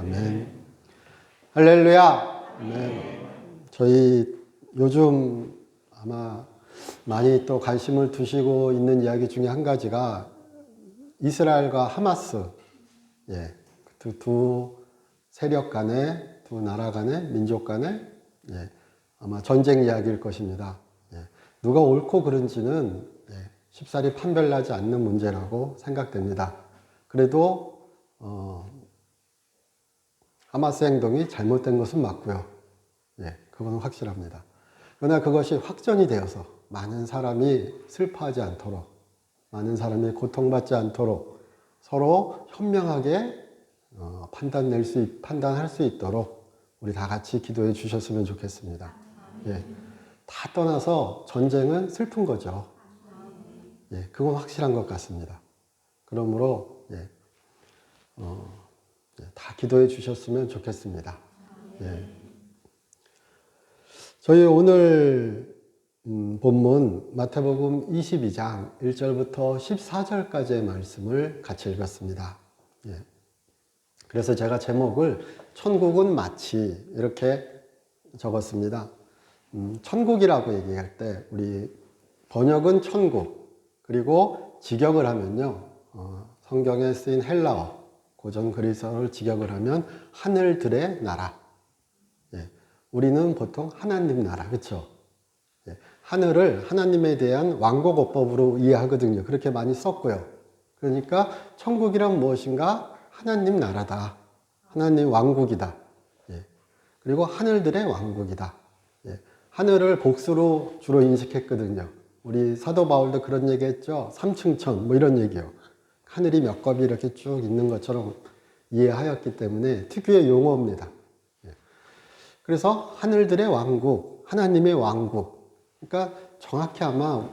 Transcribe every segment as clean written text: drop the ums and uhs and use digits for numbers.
아멘. 할렐루야. 아멘. 저희 요즘 아마 많이 또 관심을 두시고 있는 이야기 중에 한 가지가 이스라엘과 하마스, 두 세력 간의, 두 나라 간의, 민족 간의 아마 전쟁 이야기일 것입니다. 누가 옳고 그른지는 쉽사리 판별나지 않는 문제라고 생각됩니다. 그래도 하마스 행동이 잘못된 것은 맞고요. 그건 확실합니다. 그러나 그것이 확전이 되어서 많은 사람이 슬퍼하지 않도록, 많은 사람이 고통받지 않도록 서로 현명하게 판단할 수 있도록 우리 다 같이 기도해 주셨으면 좋겠습니다. 다 떠나서 전쟁은 슬픈 거죠. 그건 확실한 것 같습니다. 그러므로 다 기도해 주셨으면 좋겠습니다. 저희 오늘 본문 마태복음 22장 1절부터 14절까지의 말씀을 같이 읽었습니다. 그래서 제가 제목을 천국은 마치 이렇게 적었습니다. 천국이라고 얘기할 때 우리 번역은 천국, 그리고 직역을 하면요, 성경에 쓰인 헬라어 고전 그리스어를 직역을 하면 하늘들의 나라. 우리는 보통 하나님 나라, 그렇죠? 하늘을 하나님에 대한 왕국어법으로 이해하거든요. 그렇게 많이 썼고요. 그러니까 천국이란 무엇인가? 하나님 나라다. 하나님 왕국이다. 그리고 하늘들의 왕국이다. 하늘을 복수로 주로 인식했거든요. 우리 사도 바울도 그런 얘기 했죠. 삼층천 뭐 이런 얘기요. 하늘이 몇 겁이 이렇게 쭉 있는 것처럼 이해하였기 때문에 특유의 용어입니다. 그래서 하늘들의 왕국, 하나님의 왕국. 그러니까 정확히 아마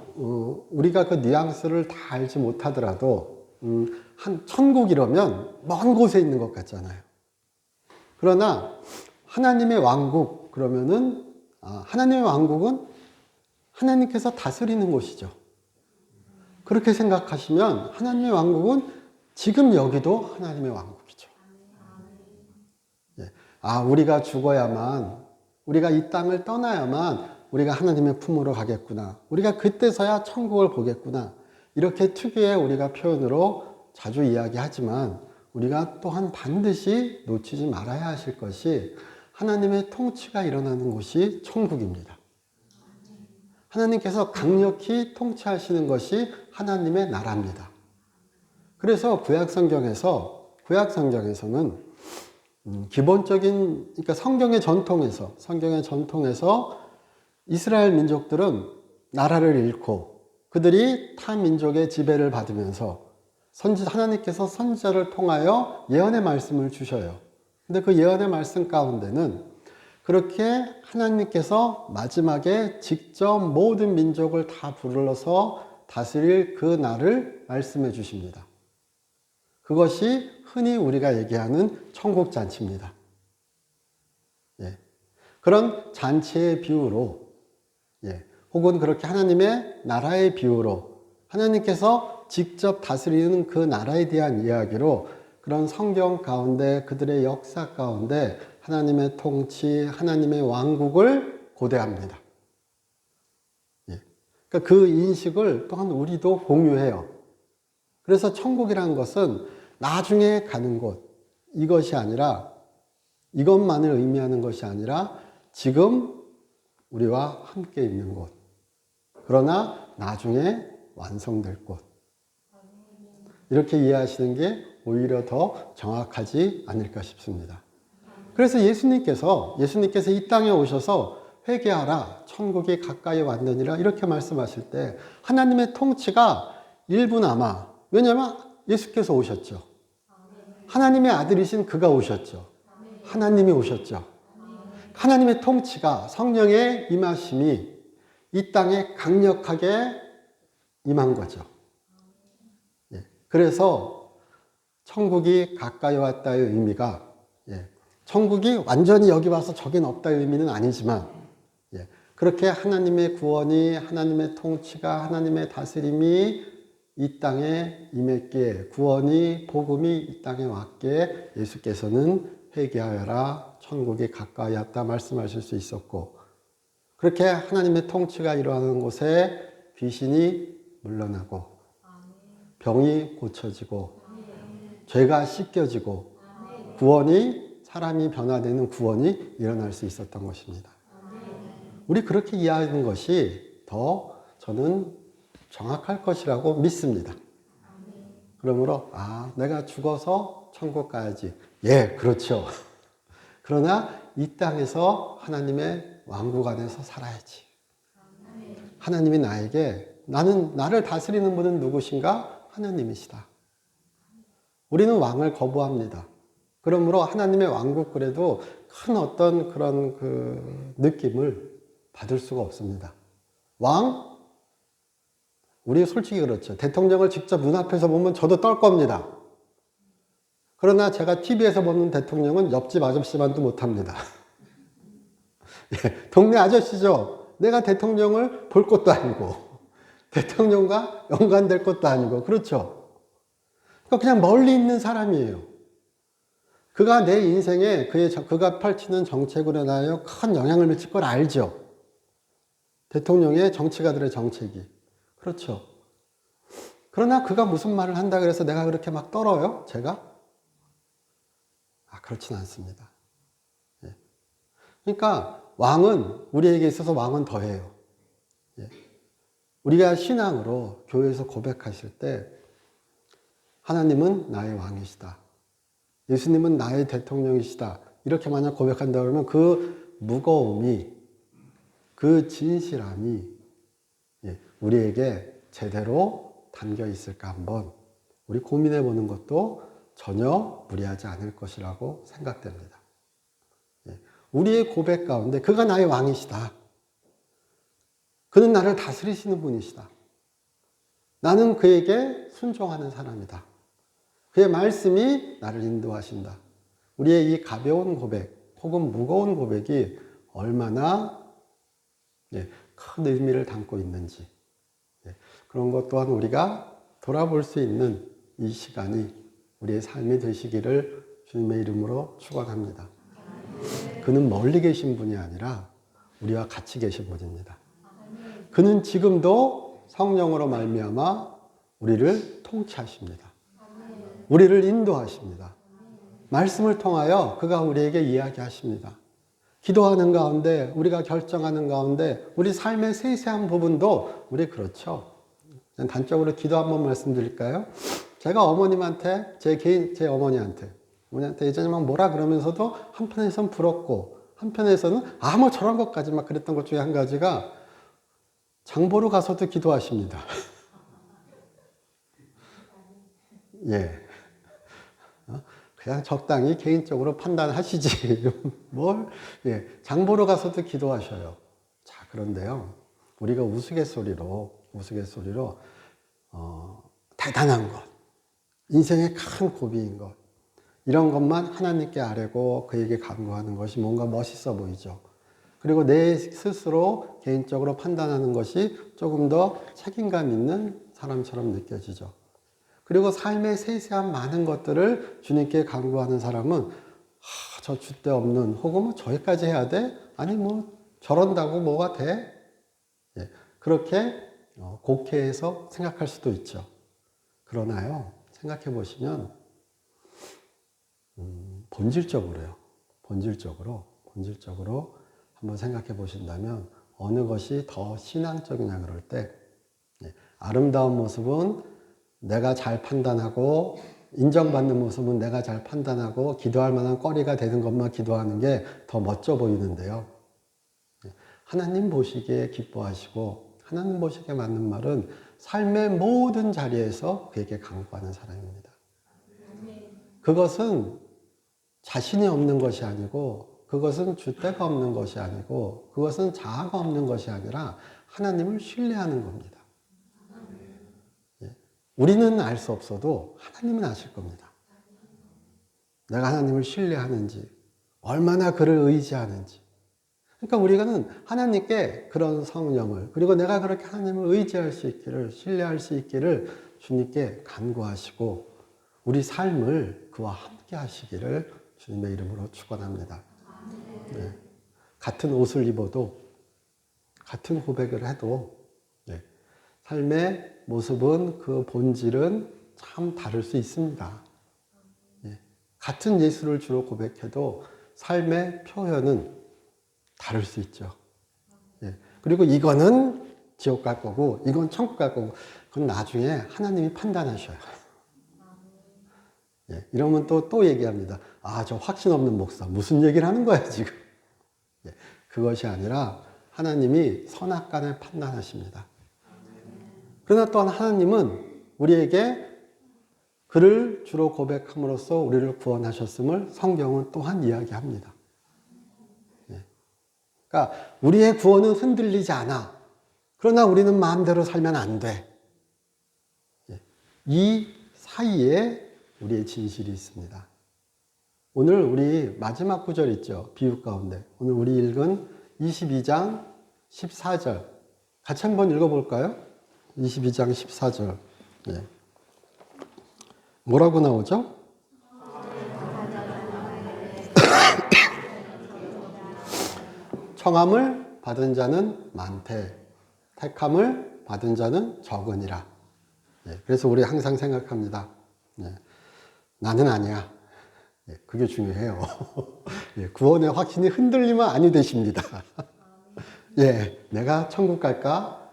우리가 그 뉘앙스를 다 알지 못하더라도 한 천국 이러면 먼 곳에 있는 것 같잖아요. 그러나 하나님의 왕국 그러면은 하나님의 왕국은 하나님께서 다스리는 곳이죠. 그렇게 생각하시면 하나님의 왕국은 지금 여기도 하나님의 왕국이죠. 우리가 죽어야만, 우리가 이 땅을 떠나야만 우리가 하나님의 품으로 가겠구나. 우리가 그때서야 천국을 보겠구나. 이렇게 특유의 우리가 표현으로 자주 이야기하지만 우리가 또한 반드시 놓치지 말아야 하실 것이 하나님의 통치가 일어나는 곳이 천국입니다. 하나님께서 강력히 통치하시는 것이 하나님의 나라입니다. 그래서 구약 성경에서는 기본적인, 그러니까 성경의 전통에서 이스라엘 민족들은 나라를 잃고 그들이 타 민족의 지배를 받으면서 하나님께서 선지자를 통하여 예언의 말씀을 주셔요. 근데 그 예언의 말씀 가운데는 그렇게 하나님께서 마지막에 직접 모든 민족을 다 불러서 다스릴 그 날을 말씀해 주십니다. 그것이 흔히 우리가 얘기하는 천국잔치입니다. 그런 잔치의 비유로, 혹은 그렇게 하나님의 나라의 비유로 하나님께서 직접 다스리는 그 나라에 대한 이야기로 그런 성경 가운데 그들의 역사 가운데 하나님의 통치, 하나님의 왕국을 고대합니다. 그러니까 그 인식을 또한 우리도 공유해요. 그래서 천국이라는 것은 나중에 가는 곳, 이것이 아니라, 이것만을 의미하는 것이 아니라 지금 우리와 함께 있는 곳, 그러나 나중에 완성될 곳, 이렇게 이해하시는 게 오히려 더 정확하지 않을까 싶습니다. 그래서 예수님께서 이 땅에 오셔서 회개하라, 천국이 가까이 왔느니라 이렇게 말씀하실 때 하나님의 통치가 일부나마, 왜냐하면 예수께서 오셨죠. 하나님의 아들이신 그가 오셨죠. 하나님이 오셨죠. 하나님의 통치가, 성령의 임하심이 이 땅에 강력하게 임한 거죠. 그래서 천국이 가까이 왔다의 의미가, 천국이 완전히 여기 와서 저긴 없다의 의미는 아니지만, 그렇게 하나님의 구원이, 하나님의 통치가, 하나님의 다스림이 이 땅에 임했기에, 구원이, 복음이 이 땅에 왔기에 예수께서는 회개하여라 천국이 가까이 왔다 말씀하실 수 있었고, 그렇게 하나님의 통치가 일어나는 곳에 귀신이 물러나고 병이 고쳐지고 죄가 씻겨지고 구원이, 사람이 변화되는 구원이 일어날 수 있었던 것입니다. 우리 그렇게 이해하는 것이 더 저는 정확할 것이라고 믿습니다. 그러므로 내가 죽어서 천국 가야지. 예, 그렇죠. 그러나 이 땅에서 하나님의 왕국 안에서 살아야지. 하나님이 나를 다스리는 분은 누구신가? 하나님이시다. 우리는 왕을 거부합니다. 그러므로 하나님의 왕국 그래도 큰 어떤 그런 그 느낌을 받을 수가 없습니다. 왕? 우리 솔직히 그렇죠. 대통령을 직접 눈앞에서 보면 저도 떨 겁니다. 그러나 제가 TV에서 보는 대통령은 옆집 아저씨만도 못합니다. 예, 동네 아저씨죠. 내가 대통령을 볼 것도 아니고 대통령과 연관될 것도 아니고, 그렇죠. 그러니까 그냥 멀리 있는 사람이에요. 그가 내 인생에 그가 펼치는 정책으로 인하여 큰 영향을 미칠 걸 알죠. 대통령의 정치가들의 정책이. 그렇죠. 그러나 그가 무슨 말을 한다 그래서 내가 그렇게 막 떨어요? 제가? 그렇진 않습니다. 예. 그러니까 왕은, 우리에게 있어서 왕은 더해요. 예. 우리가 신앙으로 교회에서 고백하실 때 하나님은 나의 왕이시다, 예수님은 나의 대통령이시다, 이렇게 만약 고백한다 그러면 그 무거움이, 그 진실함이 우리에게 제대로 담겨 있을까 한번 우리 고민해 보는 것도 전혀 무리하지 않을 것이라고 생각됩니다. 우리의 고백 가운데 그가 나의 왕이시다, 그는 나를 다스리시는 분이시다, 나는 그에게 순종하는 사람이다, 그의 말씀이 나를 인도하신다. 우리의 이 가벼운 고백 혹은 무거운 고백이 얼마나 큰 의미를 담고 있는지, 그런 것 또한 우리가 돌아볼 수 있는 이 시간이 우리의 삶이 되시기를 주님의 이름으로 축원합니다. 그는 멀리 계신 분이 아니라 우리와 같이 계신 분입니다. 그는 지금도 성령으로 말미암아 우리를 통치하십니다. 우리를 인도하십니다. 말씀을 통하여 그가 우리에게 이야기하십니다. 기도하는 가운데, 우리가 결정하는 가운데 우리 삶의 세세한 부분도 우리 그렇죠. 단적으로 기도 한번 말씀드릴까요? 제가 어머님한테, 제 어머니한테 예전에 막 뭐라 그러면서도 한편에서는 부럽고 한편에서는 뭐 저런 것까지 막 그랬던 것 중에 한 가지가 장보러 가서도 기도하십니다. 예. 그냥 적당히 개인적으로 판단하시지. 장보러 가서도 기도하셔요. 자, 그런데요, 우리가 우스갯소리로, 대단한 것, 인생의 큰 고비인 것, 이런 것만 하나님께 아뢰고 그에게 간구하는 것이 뭔가 멋있어 보이죠. 그리고 내 스스로 개인적으로 판단하는 것이 조금 더 책임감 있는 사람처럼 느껴지죠. 그리고 삶의 세세한 많은 것들을 주님께 간구하는 사람은 저 줏대 없는, 혹은 뭐 저기까지 해야 돼? 아니 뭐 저런다고 뭐가 돼? 그렇게 곡해해서 생각할 수도 있죠. 그러나요, 생각해 보시면 본질적으로 한번 생각해 보신다면 어느 것이 더 신앙적이냐 그럴 때, 아름다운 모습은 내가 잘 판단하고, 인정받는 모습은 내가 잘 판단하고 기도할 만한 거리가 되는 것만 기도하는 게 더 멋져 보이는데요, 하나님 보시기에 기뻐하시고 하나님 보시기에 맞는 말은 삶의 모든 자리에서 그에게 간구하는 사람입니다. 그것은 자신이 없는 것이 아니고, 그것은 줏대가 없는 것이 아니고, 그것은 자아가 없는 것이 아니라 하나님을 신뢰하는 겁니다. 우리는 알 수 없어도 하나님은 아실 겁니다. 내가 하나님을 신뢰하는지, 얼마나 그를 의지하는지. 그러니까 우리는 하나님께 그런 성령을, 그리고 내가 그렇게 하나님을 의지할 수 있기를, 신뢰할 수 있기를 주님께 간구하시고 우리 삶을 그와 함께 하시기를 주님의 이름으로 축원합니다. 네. 같은 옷을 입어도 같은 고백을 해도 네. 삶의 모습은 그 본질은 참 다를 수 있습니다. 네. 같은 예수를 주로 고백해도 삶의 표현은 다를 수 있죠. 네. 그리고 이거는 지옥 갈 거고 이건 천국 갈 거고 그건 나중에 하나님이 판단하셔요. 예, 이러면 또 얘기합니다. 아, 저 확신 없는 목사 무슨 얘기를 하는 거야 지금. 예, 그것이 아니라 하나님이 선악간을 판단하십니다. 그러나 또한 하나님은 우리에게 그를 주로 고백함으로써 우리를 구원하셨음을 성경은 또한 이야기합니다. 예. 그러니까 우리의 구원은 흔들리지 않아. 그러나 우리는 마음대로 살면 안 돼. 예. 이 사이에 우리의 진실이 있습니다. 오늘 우리 마지막 구절 있죠. 비유 가운데. 오늘 우리 읽은 22장 14절. 같이 한번 읽어볼까요? 22장 14절. 예. 뭐라고 나오죠? 청함을 받은 자는 많되 택함을 받은 자는 적으니라. 예. 그래서 우리 항상 생각합니다. 예. 나는 아니야. 예. 그게 중요해요. 예. 구원의 확신이 흔들리면 아니 되십니다. 예. 내가 천국 갈까?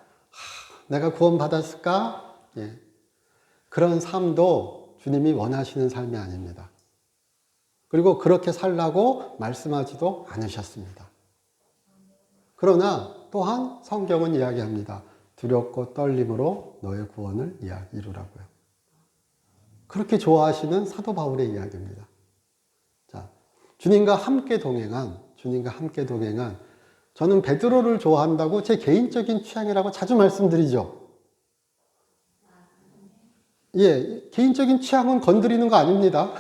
내가 구원 받았을까? 예. 그런 삶도 주님이 원하시는 삶이 아닙니다. 그리고 그렇게 살라고 말씀하지도 않으셨습니다. 그러나 또한 성경은 이야기합니다. 두렵고 떨림으로 너의 구원을 이루라고요. 그렇게 좋아하시는 사도 바울의 이야기입니다. 자, 주님과 함께 동행한, 저는 베드로를 좋아한다고 제 개인적인 취향이라고 자주 말씀드리죠. 예, 개인적인 취향은 건드리는 거 아닙니다.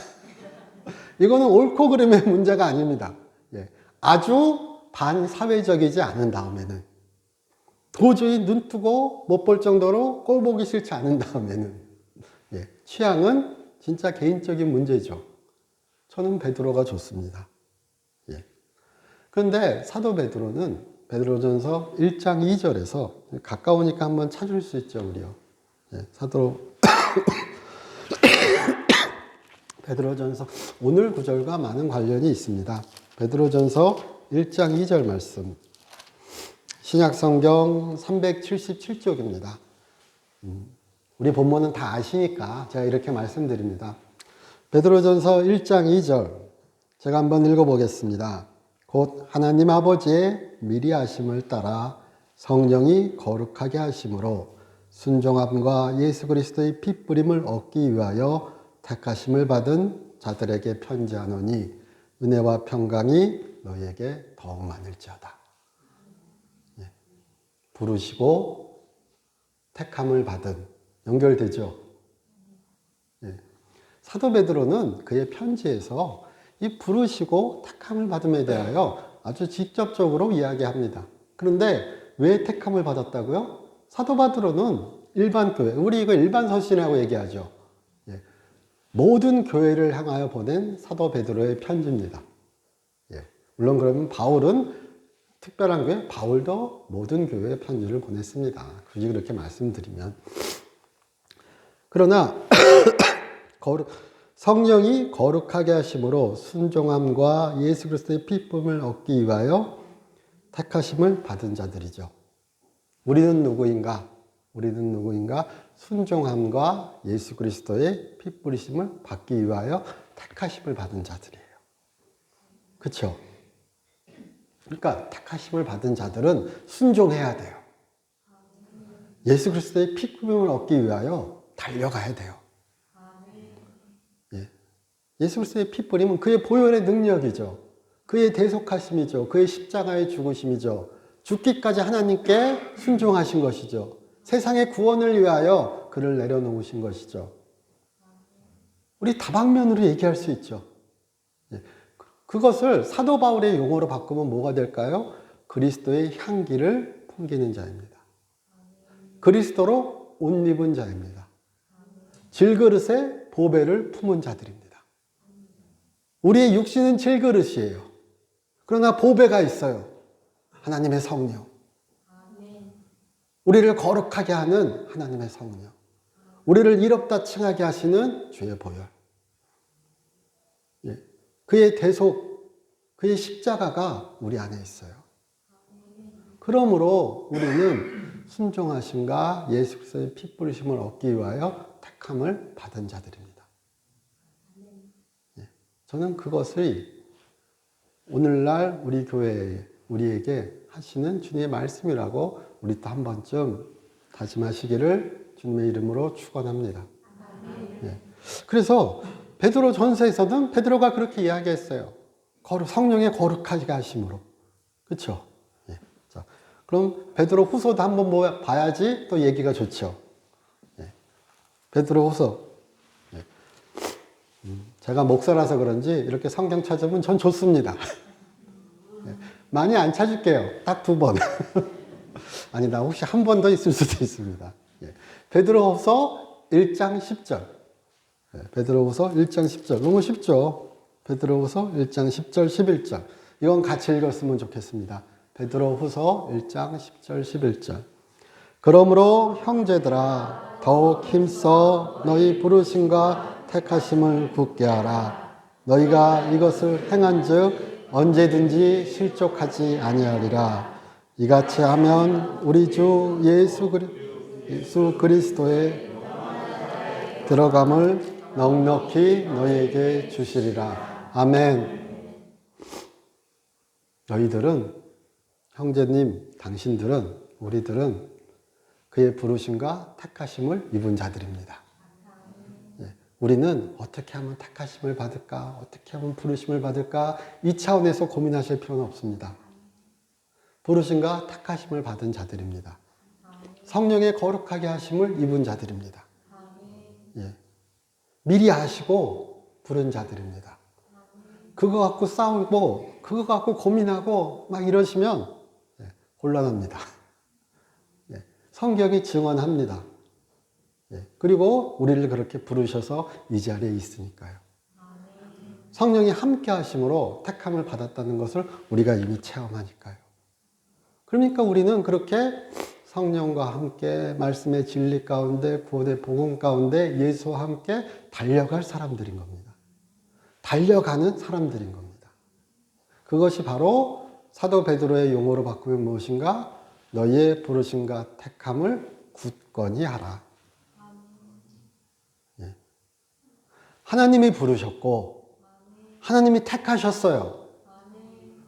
이거는 옳고 그름의 문제가 아닙니다. 예, 아주 반사회적이지 않은 다음에는, 도저히 눈 뜨고 못 볼 정도로 꼴 보기 싫지 않은 다음에는, 예, 취향은 진짜 개인적인 문제죠. 저는 베드로가 좋습니다. 예. 그런데 사도 베드로는 베드로전서 1장 2절에서 가까우니까 한번 찾을 수 있죠, 우리요. 예, 베드로전서 오늘 구절과 많은 관련이 있습니다. 베드로전서 1장 2절 말씀. 신약성경 377쪽입니다. 우리 본문은 다 아시니까 제가 이렇게 말씀드립니다. 베드로전서 1장 2절 제가 한번 읽어보겠습니다. 곧 하나님 아버지의 미리 하심을 따라 성령이 거룩하게 하심으로 순종함과 예수 그리스도의 피 뿌림을 얻기 위하여 택하심을 받은 자들에게 편지하노니 은혜와 평강이 너희에게 더욱 많을지어다. 예. 부르시고 택함을 받은, 연결되죠. 예. 사도 베드로는 그의 편지에서 이 부르시고 택함을 받음에 대하여 아주 직접적으로 이야기합니다. 그런데 왜 택함을 받았다고요? 사도 베드로는 일반 교회, 우리 이거 일반 서신이라고 얘기하죠. 예. 모든 교회를 향하여 보낸 사도 베드로의 편지입니다. 예. 물론 그러면 바울은 특별한 교회, 바울도 모든 교회에 편지를 보냈습니다. 굳이 그렇게 말씀드리면. 그러나 성령이 거룩하게 하심으로 순종함과 예수 그리스도의 피쁨을 얻기 위하여 택하심을 받은 자들이죠. 우리는 누구인가? 순종함과 예수 그리스도의 피 뿌리심을 받기 위하여 택하심을 받은 자들이에요. 그렇죠? 그러니까 택하심을 받은 자들은 순종해야 돼요. 예수 그리스도의 피 뿌림을 얻기 위하여 달려가야 돼요. 예. 예수 그리스도의 피 뿌림은 그의 보혈의 능력이죠. 그의 대속하심이죠. 그의 십자가의 죽으심이죠. 죽기까지 하나님께 순종하신 것이죠. 세상의 구원을 위하여 그를 내려놓으신 것이죠. 우리 다방면으로 얘기할 수 있죠. 예. 그것을 사도 바울의 용어로 바꾸면 뭐가 될까요? 그리스도의 향기를 풍기는 자입니다. 그리스도로 옷 입은 자입니다. 질그릇에 보배를 품은 자들입니다. 우리의 육신은 질그릇이에요. 그러나 보배가 있어요. 하나님의 성령. 우리를 거룩하게 하는 하나님의 성령. 우리를 이롭다 칭하게 하시는 주의 보혈. 예. 그의 대속, 그의 십자가가 우리 안에 있어요. 그러므로 우리는 순종하심과 예수 그리스도의 피 뿌리심을 얻기 위하여 택함을 받은 자들입니다. 예. 저는 그것을 오늘날 우리 교회에 우리에게 하시는 주님의 말씀이라고 우리 또 한 번쯤 다짐하시기를 주님의 이름으로 축원합니다. 예. 그래서 베드로 전서에서는 베드로가 그렇게 이야기했어요. 성령의 거룩하게 하심으로. 그렇죠? 예. 자, 그럼 베드로 후서도 한번 봐야지 또 얘기가 좋죠. 예. 베드로 후서. 예. 제가 목사라서 그런지 이렇게 성경 찾으면 전 좋습니다. 예. 많이 안 찾을게요. 딱 2번. 아니, 나 혹시 한 번 더 있을 수도 있습니다. 예. 베드로후서 1장 10절. 예. 베드로후서 1장 10절. 너무 쉽죠? 베드로후서 1장 10절, 11절. 이건 같이 읽었으면 좋겠습니다. 베드로후서 1장 10절, 11절. 그러므로 형제들아 더욱 힘써 너희 부르심과 택하심을 굳게 하라. 너희가 이것을 행한즉 언제든지 실족하지 아니하리라. 이같이 하면 우리 주 예수 그리스도의 들어감을 넉넉히 너희에게 주시리라. 아멘. 너희들은, 형제님, 당신들은, 우리들은 그의 부르심과 택하심을 입은 자들입니다. 예, 우리는 어떻게 하면 택하심을 받을까? 어떻게 하면 부르심을 받을까? 이 차원에서 고민하실 필요는 없습니다. 부르심과 택하심을 받은 자들입니다. 성령의 거룩하게 하심을 입은 자들입니다. 예. 미리 아시고 부른 자들입니다. 그거 갖고 싸우고 그거 갖고 고민하고 막 이러시면 곤란합니다. 예. 성경이 증언합니다. 예. 그리고 우리를 그렇게 부르셔서 이 자리에 있으니까요. 성령이 함께 하심으로 택함을 받았다는 것을 우리가 이미 체험하니까요. 그러니까 우리는 그렇게 성령과 함께 말씀의 진리 가운데 구원의 복음 가운데 예수와 함께 달려갈 사람들인 겁니다. 달려가는 사람들인 겁니다. 그것이 바로 사도 베드로의 용어로 바꾸면 무엇인가? 너희의 부르심과 택함을 굳건히 하라. 예. 하나님이 부르셨고 하나님이 택하셨어요.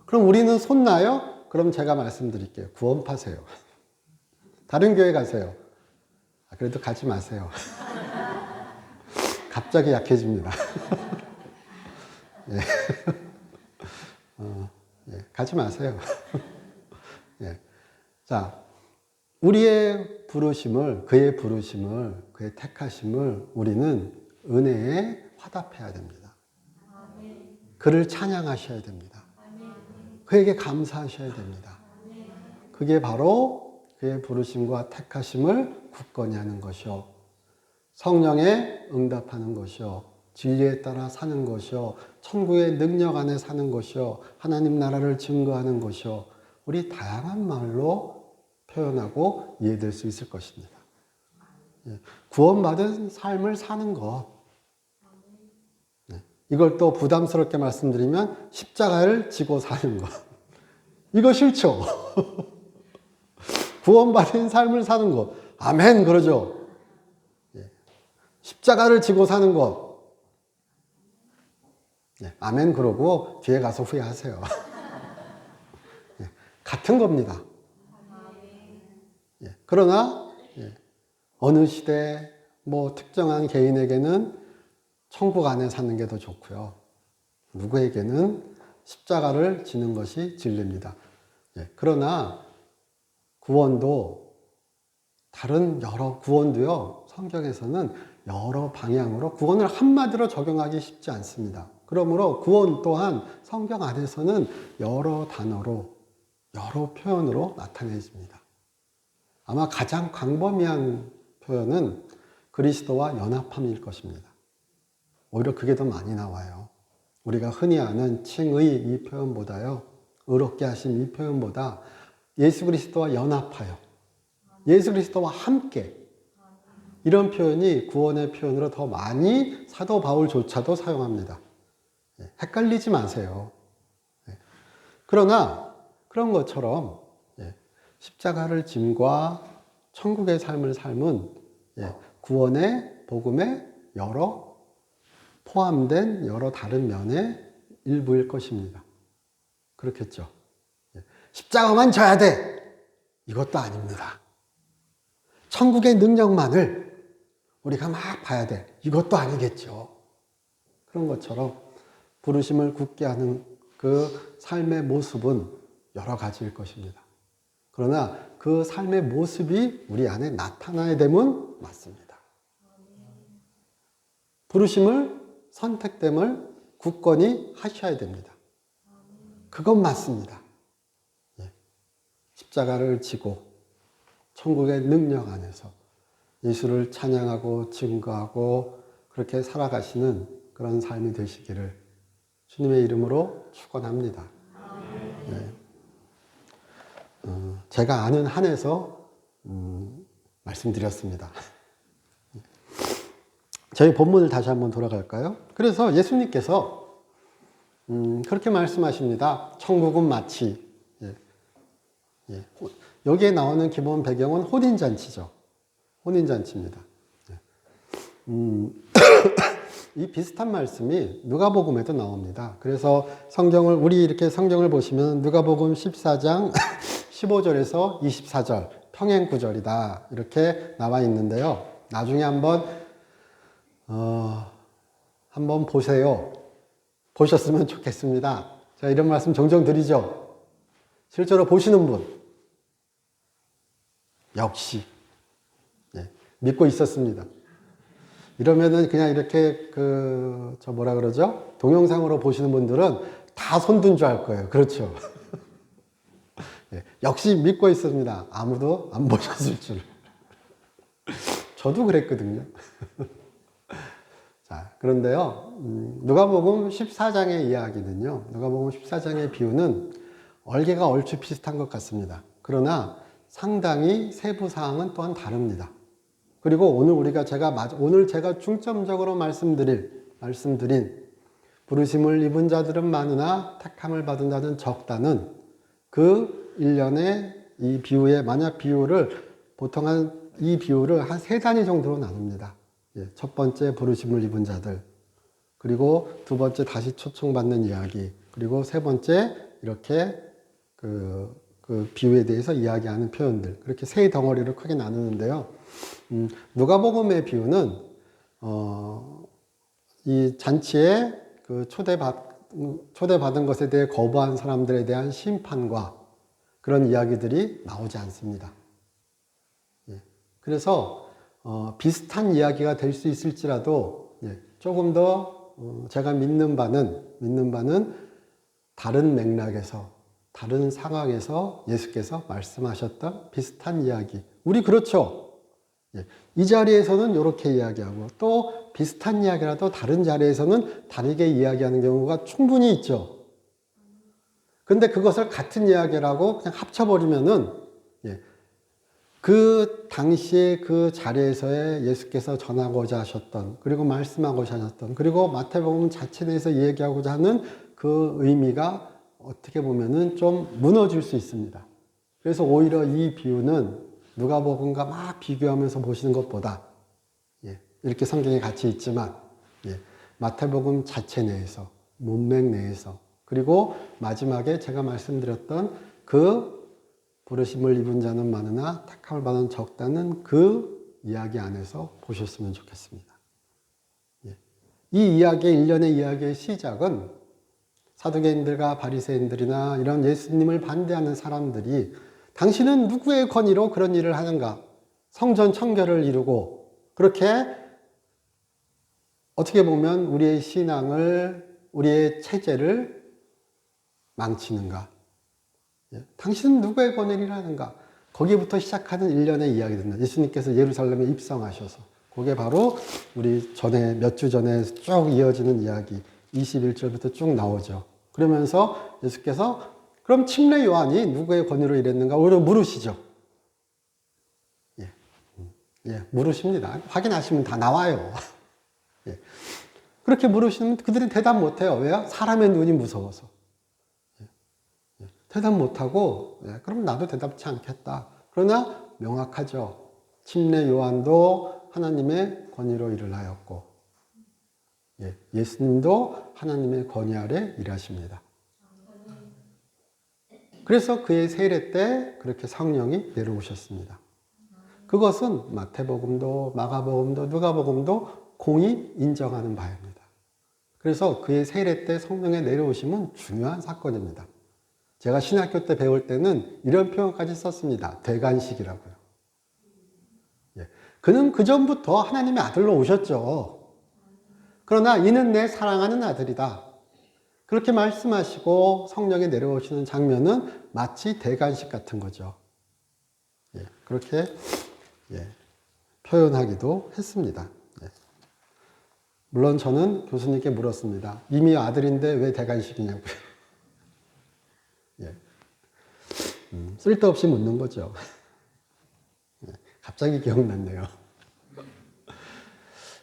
그럼 우리는 손나요? 그럼 제가 말씀드릴게요. 구원파세요. 다른 교회 가세요. 그래도 가지 마세요. 갑자기 약해집니다. 예. 예. 가지 마세요. 예. 자, 우리의 부르심을, 그의 택하심을 우리는 은혜에 화답해야 됩니다. 그를 찬양하셔야 됩니다. 그에게 감사하셔야 됩니다. 그게 바로 그의 부르심과 택하심을 굳건히 하는 것이요. 성령에 응답하는 것이요. 진리에 따라 사는 것이요. 천국의 능력 안에 사는 것이요. 하나님 나라를 증거하는 것이요. 우리 다양한 말로 표현하고 이해될 수 있을 것입니다. 구원받은 삶을 사는 것. 이걸 또 부담스럽게 말씀드리면 십자가를 지고 사는 것. 이거 싫죠? 구원받은 삶을 사는 것. 아멘 그러죠? 십자가를 지고 사는 것. 아멘 그러고 뒤에 가서 후회하세요. 같은 겁니다. 그러나 어느 시대 특정한 개인에게는 천국 안에 사는 게 더 좋고요. 누구에게는 십자가를 지는 것이 진리입니다. 그러나 구원도 구원도요, 성경에서는 여러 방향으로 구원을 한마디로 적용하기 쉽지 않습니다. 그러므로 구원 또한 성경 안에서는 여러 단어로, 여러 표현으로 나타내집니다. 아마 가장 광범위한 표현은 그리스도와 연합함일 것입니다. 오히려 그게 더 많이 나와요. 우리가 흔히 아는 칭의 이 표현보다요, 의롭게 하심 이 표현보다 예수 그리스도와 연합하여, 예수 그리스도와 함께, 이런 표현이 구원의 표현으로 더 많이 사도 바울조차도 사용합니다. 헷갈리지 마세요. 그러나 그런 것처럼 십자가를 짐과 천국의 삶을 삶은 구원의 복음의 여러 포함된 여러 다른 면의 일부일 것입니다. 그렇겠죠. 십자가만 져야 돼, 이것도 아닙니다. 천국의 능력만을 우리가 막 봐야 돼, 이것도 아니겠죠. 그런 것처럼 부르심을 굳게 하는 그 삶의 모습은 여러 가지일 것입니다. 그러나 그 삶의 모습이 우리 안에 나타나야 되면 맞습니다. 부르심을, 선택됨을 굳건히 하셔야 됩니다. 그건 맞습니다. 십자가를 지고 천국의 능력 안에서 예수를 찬양하고 증거하고 그렇게 살아가시는 그런 삶이 되시기를 주님의 이름으로 축원합니다. 제가 아는 한에서 말씀드렸습니다. 저희 본문을 다시 한번 돌아갈까요? 그래서 예수님께서 그렇게 말씀하십니다. 천국은 마치, 여기에 나오는 기본 배경은 혼인잔치죠. 혼인잔치입니다. 이 비슷한 말씀이 누가복음에도 나옵니다. 그래서 우리 이렇게 성경을 보시면 누가복음 14장 15절에서 24절 평행구절이다 이렇게 나와 있는데요. 나중에 한번 보세요. 보셨으면 좋겠습니다. 제가 이런 말씀 종종 드리죠. 실제로 보시는 분 역시 믿고 있었습니다. 이러면은 그냥 이렇게 뭐라 그러죠? 동영상으로 보시는 분들은 다 손든 줄 알 거예요. 그렇죠? 역시 믿고 있습니다. 아무도 안 보셨을 줄. 저도 그랬거든요. 자, 그런데요, 누가복음 14장의 이야기는요, 누가복음 14장의 비유는 얼개가 얼추 비슷한 것 같습니다. 그러나 상당히 세부 사항은 또한 다릅니다. 그리고 오늘 제가 중점적으로 말씀드린 부르심을 입은 자들은 많으나 택함을 받은 자는 적다는 그 일련의 이 비유의 만약 비유를 이 비유를 한 3단위 정도로 나눕니다. 첫 번째 부르심을 입은 자들, 그리고 두 번째 다시 초청받는 이야기, 그리고 세 번째 이렇게 그 비유에 대해서 이야기하는 표현들, 그렇게 세 덩어리를 크게 나누는데요. 누가복음의 비유는 이 잔치에 초대받은 것에 대해 거부한 사람들에 대한 심판과 그런 이야기들이 나오지 않습니다. 그래서 비슷한 이야기가 될 수 있을지라도 조금 더 제가 믿는 바는 다른 맥락에서, 다른 상황에서 예수께서 말씀하셨던 비슷한 이야기. 우리 그렇죠? 이 자리에서는 이렇게 이야기하고 또 비슷한 이야기라도 다른 자리에서는 다르게 이야기하는 경우가 충분히 있죠. 근데 그것을 같은 이야기라고 그냥 합쳐버리면은 그 당시에 그 자리에서의 예수께서 전하고자 하셨던, 그리고 말씀하고자 하셨던, 그리고 마태복음 자체 내에서 얘기하고자 하는 그 의미가 어떻게 보면은 좀 무너질 수 있습니다. 그래서 오히려 이 비유는 누가복음과 막 비교하면서 보시는 것보다 이렇게 성경에 같이 있지만 마태복음 자체 내에서, 문맥 내에서, 그리고 마지막에 제가 말씀드렸던 그 부르심을 입은 자는 많으나 택함을 받은 적다는 그 이야기 안에서 보셨으면 좋겠습니다. 이 이야기의 일련의 이야기의 시작은 사두개인들과 바리새인들이나 이런 예수님을 반대하는 사람들이 당신은 누구의 권위로 그런 일을 하는가? 성전 청결을 이루고 그렇게 어떻게 보면 우리의 신앙을, 우리의 체제를 망치는가? 당신은 누구의 권위를 하는가? 거기부터 시작하는 일련의 이야기입니다. 예수님께서 예루살렘에 입성하셔서 그게 바로 우리 몇 주 전에 쭉 이어지는 이야기, 21절부터 쭉 나오죠. 그러면서 예수께서 그럼 침례 요한이 누구의 권위로 일했는가 오히려 물으시죠. 예, 물으십니다. 확인하시면 다 나와요. 예. 그렇게 물으시면 그들이 대답 못해요. 왜요? 사람의 눈이 무서워서. 대답 못하고 그럼 나도 대답치 않겠다. 그러나 명확하죠. 침례 요한도 하나님의 권위로 일을 하였고 예수님도 하나님의 권위 아래 일하십니다. 그래서 그의 세례 때 그렇게 성령이 내려오셨습니다. 그것은 마태복음도 마가복음도 누가복음도 공히 인정하는 바입니다. 그래서 그의 세례 때 성령의 내려오심은 중요한 사건입니다. 제가 신학교 때 배울 때는 이런 표현까지 썼습니다. 대관식이라고요. 그는 그전부터 하나님의 아들로 오셨죠. 그러나 이는 내 사랑하는 아들이다. 그렇게 말씀하시고 성령이 내려오시는 장면은 마치 대관식 같은 거죠. 그렇게 표현하기도 했습니다. 물론 저는 교수님께 물었습니다. 이미 아들인데 왜 대관식이냐고요. 쓸데없이 묻는 거죠. 갑자기 기억났네요.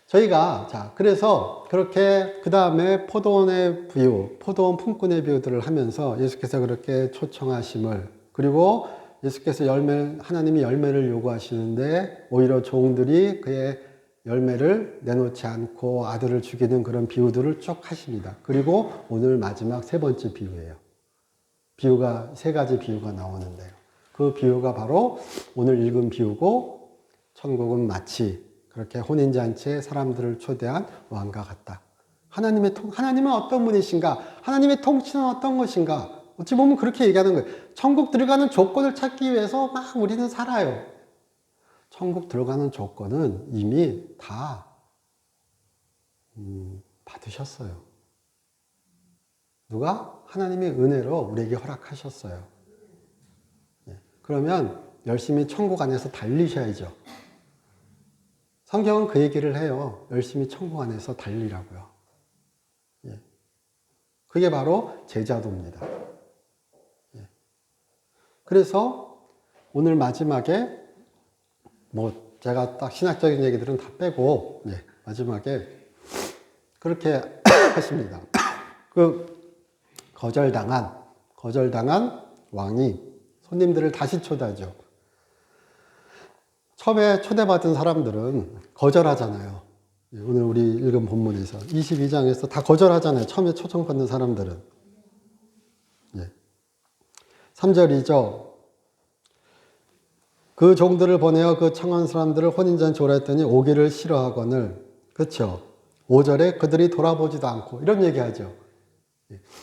저희가 그래서 그렇게 그 다음에 포도원의 비유, 포도원 품꾼의 비유들을 하면서 예수께서 그렇게 초청하심을 그리고 예수께서 하나님이 열매를 요구하시는데 오히려 종들이 그의 열매를 내놓지 않고 아들을 죽이는 그런 비유들을 쭉 하십니다. 그리고 오늘 마지막 세 번째 비유예요. 비유가 세 가지 비유가 나오는데요. 그 비유가 바로 오늘 읽은 비유고 천국은 마치 그렇게 혼인잔치에 사람들을 초대한 왕과 같다. 하나님은 어떤 분이신가? 하나님의 통치는 어떤 것인가? 어찌 보면 그렇게 얘기하는 거예요. 천국 들어가는 조건을 찾기 위해서 막 우리는 살아요. 천국 들어가는 조건은 이미 다 받으셨어요. 누가? 하나님의 은혜로 우리에게 허락하셨어요. 그러면 열심히 천국 안에서 달리셔야죠. 성경은 그 얘기를 해요. 열심히 천국 안에서 달리라고요. 그게 바로 제자도입니다. 그래서 오늘 마지막에 제가 딱 신학적인 얘기들은 다 빼고 마지막에 그렇게 하십니다. 거절당한 왕이 손님들을 다시 초대하죠. 처음에 초대받은 사람들은 거절하잖아요. 오늘 우리 읽은 본문에서 22장에서 다 거절하잖아요. 처음에 초청받는 사람들은. 3절이죠. 그 종들을 보내어 그 청한 사람들을 혼인잔치 오라 했더니 오기를 싫어하거늘. 그렇죠. 5절에 그들이 돌아보지도 않고 이런 얘기하죠.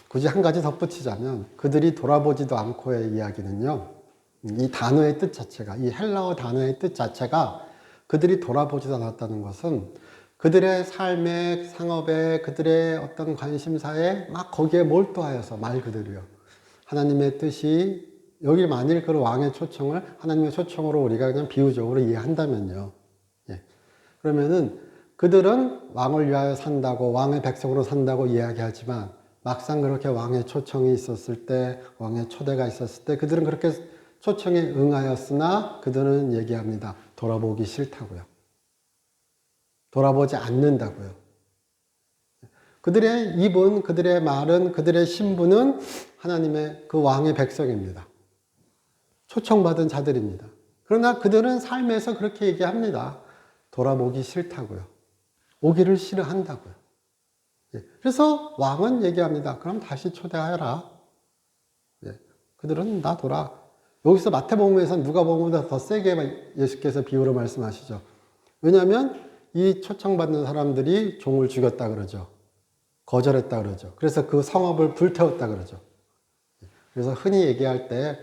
굳이 한 가지 덧붙이자면 그들이 돌아보지도 않고의 이야기는요. 이 단어의 뜻 자체가 이 헬라어 단어의 뜻 자체가 그들이 돌아보지도 않았다는 것은 그들의 삶에 상업에 그들의 어떤 관심사에 막 거기에 몰두하여서 말 그대로요. 하나님의 뜻이 여기 만일 그 왕의 초청을 하나님의 초청으로 우리가 그냥 비유적으로 이해한다면요. 그러면은 그들은 왕을 위하여 산다고 왕의 백성으로 산다고 이야기하지만 막상 그렇게 왕의 초청이 있었을 때 왕의 초대가 있었을 때 그들은 그렇게 초청에 응하였으나 그들은 얘기합니다. 돌아보기 싫다고요. 돌아보지 않는다고요. 그들의 입은, 그들의 말은, 그들의 신분은 하나님의 그 왕의 백성입니다. 초청받은 자들입니다. 그러나 그들은 삶에서 그렇게 얘기합니다. 돌아보기 싫다고요. 오기를 싫어한다고요. 그래서 왕은 얘기합니다. 그럼 다시 초대하여라. 그들은 나 돌아. 여기서 마태복음에서 누가복음보다 더 세게 예수께서 비유로 말씀하시죠. 왜냐하면 이 초청받는 사람들이 종을 죽였다 그러죠. 거절했다 그러죠. 그래서 그 성읍을 불태웠다 그러죠. 그래서 흔히 얘기할 때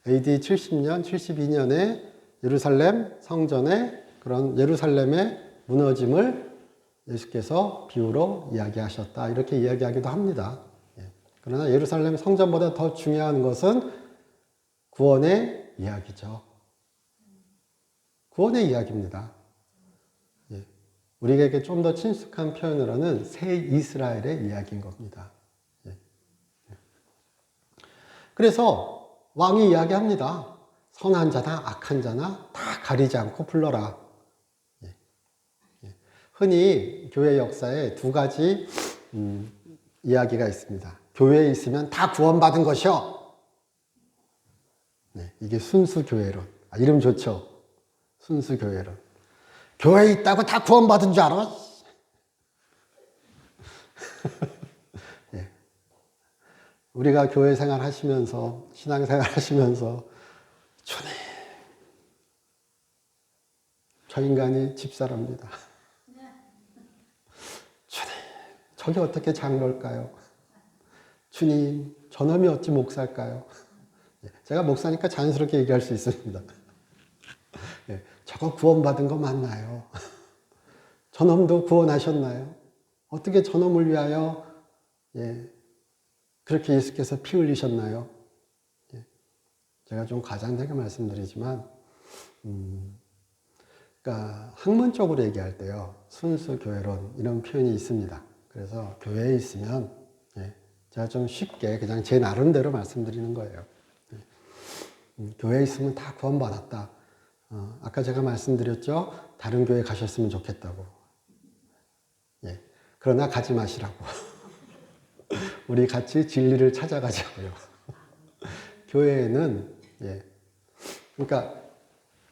AD 70년, 72년에 예루살렘 성전의 그런 예루살렘의 무너짐을 예수께서 비유로 이야기하셨다. 이렇게 이야기하기도 합니다. 그러나 예루살렘 성전보다 더 중요한 것은 구원의 이야기죠. 구원의 이야기입니다. 우리에게 좀 더 친숙한 표현으로는 새 이스라엘의 이야기인 겁니다. 그래서 왕이 이야기합니다. 선한 자나 악한 자나 다 가리지 않고 불러라. 흔히 교회 역사에 두 가지 이야기가 있습니다. 교회에 있으면 다 구원받은 것이요. 이게 순수교회론. 이름 좋죠? 순수교회론. 교회에 있다고 다 구원받은 줄 알아? 우리가 교회 생활 하시면서, 신앙 생활 하시면서, 주님, 저 인간이 집사랍니다. 주님, 저게 어떻게 장로일까요? 주님, 저놈이 어찌 목사일까요? 제가 목사니까 자연스럽게 얘기할 수 있습니다. 저거 구원받은 거 맞나요? 저놈도 구원하셨나요? 어떻게 저놈을 위하여 그렇게 예수께서 피 흘리셨나요? 제가 좀 과장되게 말씀드리지만 그러니까 학문적으로 얘기할 때요. 순수교회론 이런 표현이 있습니다. 그래서 교회에 있으면 제가 좀 쉽게 그냥 제 나름대로 말씀드리는 거예요. 교회에 있으면 다 구원받았다. 아까 제가 말씀드렸죠. 다른 교회 가셨으면 좋겠다고. 그러나 가지 마시라고. 우리 같이 진리를 찾아가자고요. 교회에는 그러니까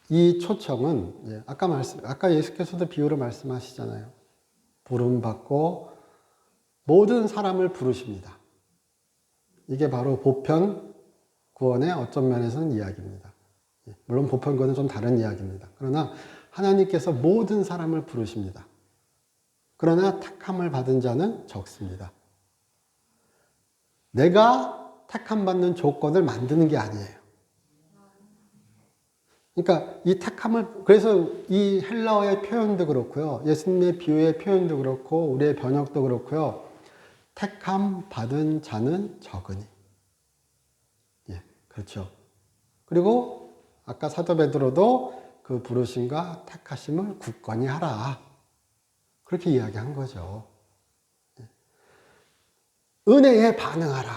이 초청은 아까 예수께서도 비유로 말씀하시잖아요. 부름 받고 모든 사람을 부르십니다. 이게 바로 보편 구원의 어떤 면에서는 이야기입니다. 물론 보편 구원은 좀 다른 이야기입니다. 그러나 하나님께서 모든 사람을 부르십니다. 그러나 택함을 받은 자는 적습니다. 내가 택함 받는 조건을 만드는 게 아니에요. 그러니까 이 택함을, 그래서 이 헬라어의 표현도 그렇고요. 예수님의 비유의 표현도 그렇고, 우리의 번역도 그렇고요. 택함 받은 자는 적으니. 그렇죠. 그리고 아까 사도 베드로도 그 부르심과 택하심을 굳건히 하라. 그렇게 이야기한 거죠. 은혜에 반응하라.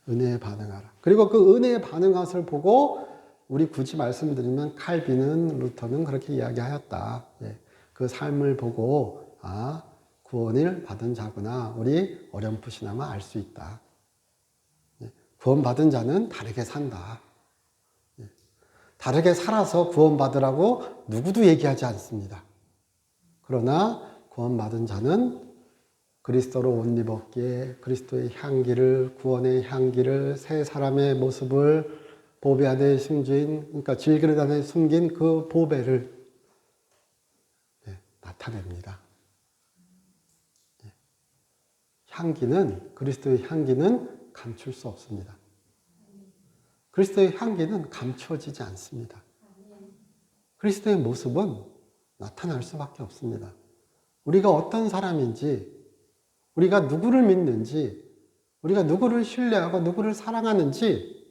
은혜에 반응하라. 그리고 그 은혜에 반응한 것을 보고 우리 굳이 말씀드리면 칼빈은 루터는 그렇게 이야기하였다. 그 삶을 보고 구원을 받은 자구나. 우리 어렴풋이나마 알 수 있다. 구원받은 자는 다르게 산다. 다르게 살아서 구원받으라고 누구도 얘기하지 않습니다. 그러나 구원받은 자는 그리스도로 옷 입었기에 그리스도의 향기를, 구원의 향기를, 새 사람의 모습을 보배 안에 숨긴, 그러니까 질그릇 안에 숨긴 그 보배를 나타냅니다. 향기는, 그리스도의 향기는 감출 수 없습니다. 그리스도의 향기는 감추어지지 않습니다. 그리스도의 모습은 나타날 수밖에 없습니다. 우리가 어떤 사람인지, 우리가 누구를 믿는지, 우리가 누구를 신뢰하고 누구를 사랑하는지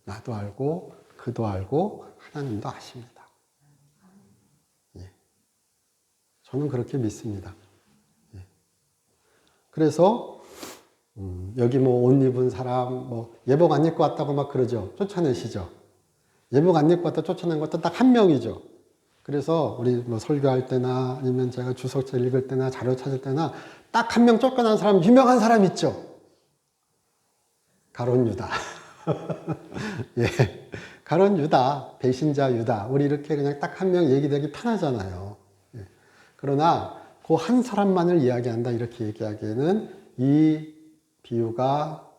나도 알고 그도 알고 하나님도 아십니다. 저는 그렇게 믿습니다. 그래서 여기 뭐 옷 입은 사람, 뭐 예복 안 입고 왔다고 막 그러죠. 쫓아내시죠. 예복 안 입고 왔다 쫓아낸 것도 딱 한 명이죠. 그래서 우리 뭐 설교할 때나 아니면 제가 주석책 읽을 때나 자료 찾을 때나 딱 한 명 쫓겨난 사람, 유명한 사람 있죠. 가룟 유다. 가룟 유다, 배신자 유다. 우리 이렇게 그냥 딱 한 명 얘기되기 편하잖아요. 그러나 그 한 사람만을 이야기한다 이렇게 얘기하기에는 이 비유가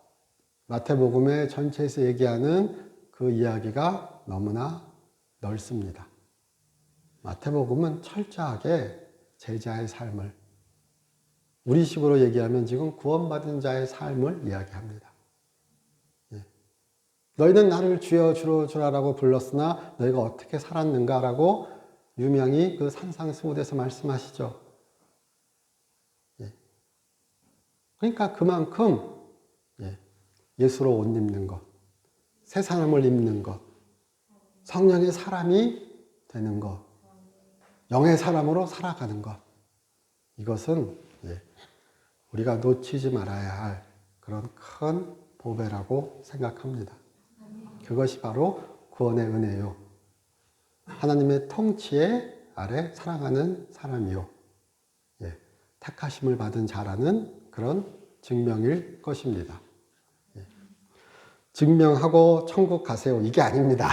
마태복음의 전체에서 얘기하는 그 이야기가 너무나 넓습니다. 마태복음은 철저하게 제자의 삶을, 우리식으로 얘기하면 지금 구원받은 자의 삶을 이야기합니다. 너희는 나를 주여 주로 주라라고 불렀으나 너희가 어떻게 살았는가라고 유명히 그 산상수훈에서 말씀하시죠. 그러니까 그만큼 예수로 옷 입는 것, 새 사람을 입는 것, 성령의 사람이 되는 것, 영의 사람으로 살아가는 것. 이것은 우리가 놓치지 말아야 할 그런 큰 보배라고 생각합니다. 그것이 바로 구원의 은혜요. 하나님의 통치 아래 살아가는 사람이요. 택하심을 받은 자라는 그런 증명일 것입니다. 증명하고 천국 가세요. 이게 아닙니다.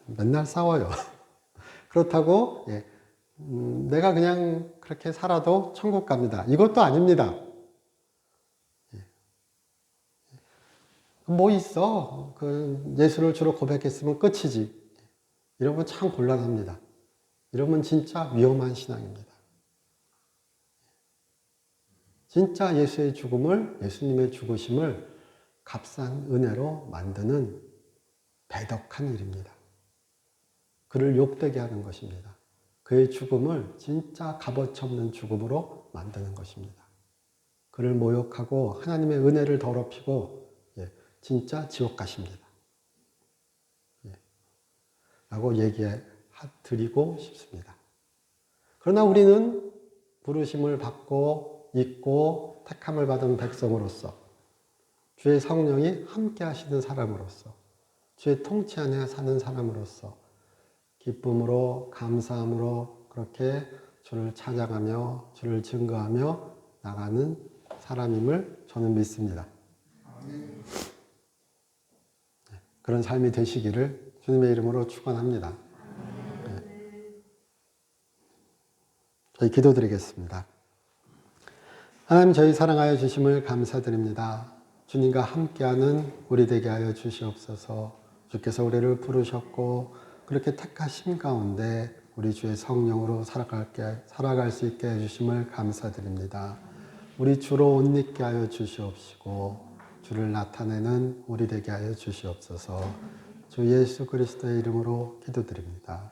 맨날 싸워요. 그렇다고 내가 그냥 그렇게 살아도 천국 갑니다. 이것도 아닙니다. 뭐 있어? 그 예수를 주로 고백했으면 끝이지. 이러면 참 곤란합니다. 이러면 진짜 위험한 신앙입니다. 진짜 예수의 죽음을, 예수님의 죽으심을 값싼 은혜로 만드는 배덕한 일입니다. 그를 욕되게 하는 것입니다. 그의 죽음을 진짜 값어치 없는 죽음으로 만드는 것입니다. 그를 모욕하고 하나님의 은혜를 더럽히고 진짜 지옥 가십니다. 라고 얘기해드리고 싶습니다. 그러나 우리는 부르심을 받고 있고 택함을 받은 백성으로서 주의 성령이 함께 하시는 사람으로서 주의 통치 안에 사는 사람으로서 기쁨으로 감사함으로 그렇게 주를 찬양하며 주를 증거하며 나가는 사람임을 저는 믿습니다. 그런 삶이 되시기를 주님의 이름으로 축원합니다. 저희 기도드리겠습니다. 하나님, 저희 사랑하여 주심을 감사드립니다. 주님과 함께하는 우리 되게 하여 주시옵소서. 주께서 우리를 부르셨고 그렇게 택하심 가운데 우리 주의 성령으로 살아갈 수 있게 해주심을 감사드립니다. 우리 주로 옷 입게 하여 주시옵시고 주를 나타내는 우리 되게 하여 주시옵소서. 주 예수 그리스도의 이름으로 기도드립니다.